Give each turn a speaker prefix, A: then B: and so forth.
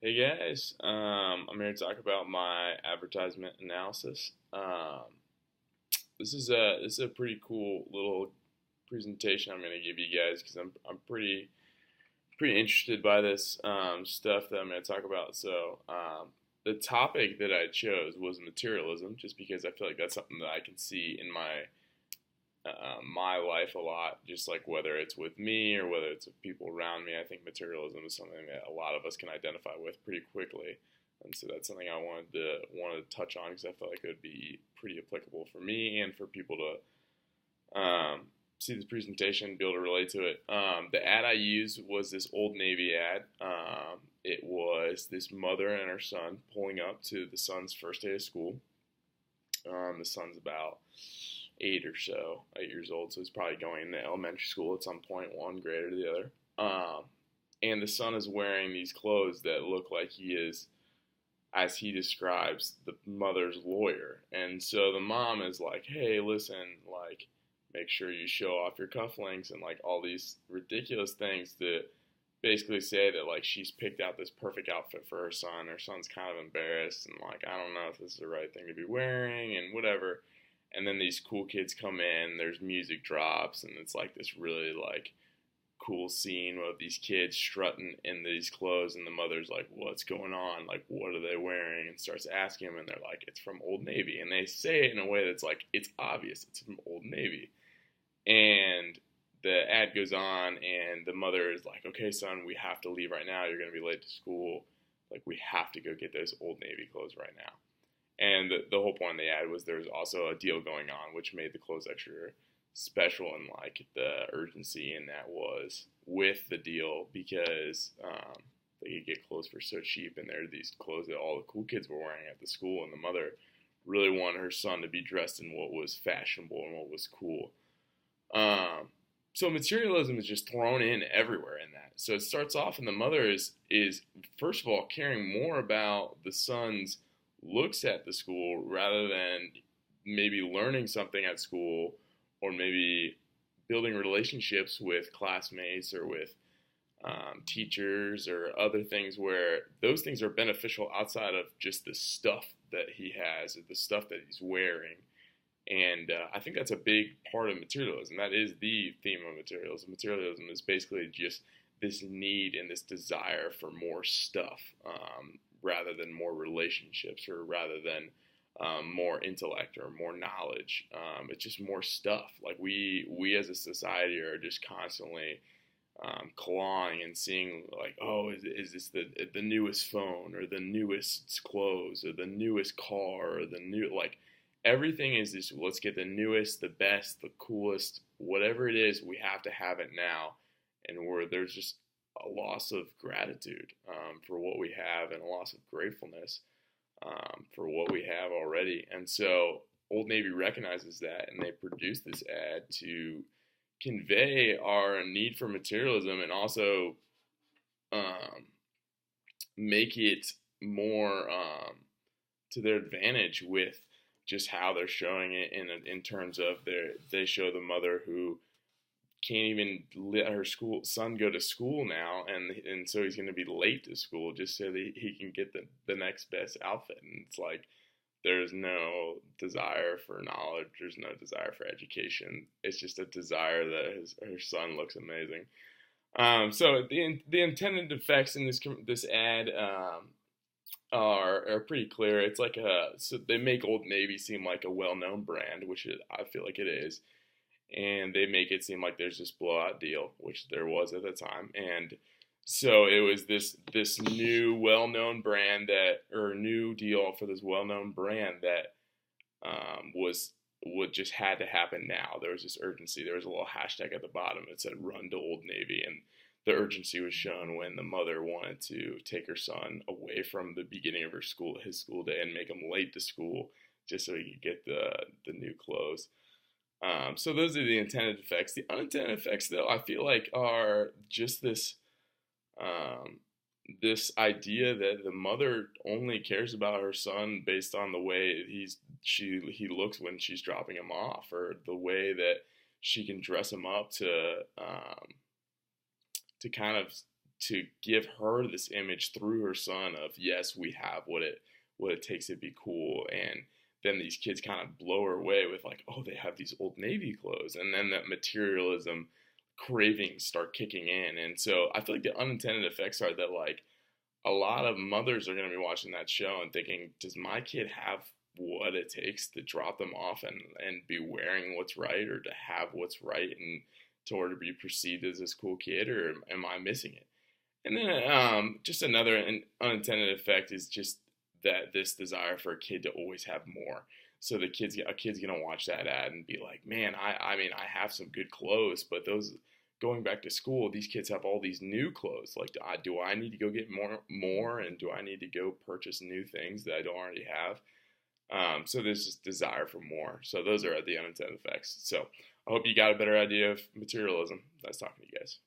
A: Hey guys, I'm here to talk about my advertisement analysis. This is a pretty cool little presentation I'm going to give you guys because I'm pretty interested by this stuff that I'm going to talk about. The topic that I chose was materialism, just because I feel like that's something that I can see in my life a lot, just like whether it's with me or whether it's with people around me. I think materialism is something that a lot of us can identify with pretty quickly, and so that's something I wanted to touch on because I felt like it would be pretty applicable for me and for people to see this presentation and be able to relate to it. The ad I used was this Old Navy ad. It was this mother and her son pulling up to the son's first day of school. The son's about 8 years old, so he's probably going to elementary school at some point, one grade or the other. And the son is wearing these clothes that look like he is, as he describes, the mother's lawyer. And so the mom is like, hey, listen, like, make sure you show off your cufflinks and like all these ridiculous things to basically say that like she's picked out this perfect outfit for her son. Her son's kind of embarrassed and like, I don't know if this is the right thing to be wearing and whatever. And then these cool kids come in, there's music drops, and it's like this really like cool scene of these kids strutting in these clothes, and the mother's like, what's going on? Like, what are they wearing? And starts asking them, and they're like, it's from Old Navy. And they say it in a way that's like, it's obvious, it's from Old Navy. And the ad goes on, and the mother is like, okay, son, we have to leave right now. You're going to be late to school. Like, we have to go get those Old Navy clothes right now. And the whole point of the ad was there was also a deal going on, which made the clothes extra special, and like the urgency in that was with the deal because they could get clothes for so cheap, and there are these clothes that all the cool kids were wearing at the school, and the mother really wanted her son to be dressed in what was fashionable and what was cool. So materialism is just thrown in everywhere in that. So it starts off, and the mother is first of all caring more about the son's looks at the school rather than maybe learning something at school or maybe building relationships with classmates or with teachers or other things where those things are beneficial outside of just the stuff that he has or the stuff that he's wearing. And I think that's a big part of materialism. That is the theme of materialism. Materialism is basically just this need and this desire for more stuff rather than more relationships or rather than more intellect or more knowledge. It's just more stuff. Like we as a society are just constantly clawing and seeing like, oh, is this the newest phone or the newest clothes or the newest car or the new like everything is this, let's get the newest, the best, the coolest, whatever it is, we have to have it now. And where there's just a loss of gratitude for what we have and a loss of gratefulness for what we have already. And so Old Navy recognizes that, and they produce this ad to convey our need for materialism and also make it more to their advantage with just how they're showing it in terms of they show the mother who can't even let her son go to school now, and so he's going to be late to school just so that he can get the next best outfit. And it's like there's no desire for knowledge, there's no desire for education. It's just a desire that her son looks amazing. So the intended effects in this ad are pretty clear. It's like so they make Old Navy seem like a well-known brand, which I feel like it is, and they make it seem like there's this blowout deal, which there was at the time, and so it was this new well-known brand or new deal for this well-known brand that was what just had to happen now. There was this urgency. There was a little hashtag at the bottom that said "Run to Old Navy," and the urgency was shown when the mother wanted to take her son away from the beginning of his school day, and make him late to school just so he could get the new clothes. So those are the intended effects. The unintended effects, though, I feel like are just this idea that the mother only cares about her son based on the way he looks when she's dropping him off, or the way that she can dress him up to kind of to give her this image through her son of, yes, we have what it takes to be cool. And then these kids kind of blow her away with like, oh, they have these Old Navy clothes, and then that materialism cravings start kicking in. And so I feel like the unintended effects are that like a lot of mothers are going to be watching that show and thinking, does my kid have what it takes to drop them off and be wearing what's right, or to have what's right, and to order to be perceived as this cool kid, or am I missing it? And then just another unintended effect is just that this desire for a kid to always have more. So a kid's gonna watch that ad and be like, man, I mean, I have some good clothes, but those going back to school, these kids have all these new clothes. Like, do I need to go get more, and do I need to go purchase new things that I don't already have? So there's just desire for more. So those are the unintended effects. So I hope you got a better idea of materialism. Nice talking to you guys.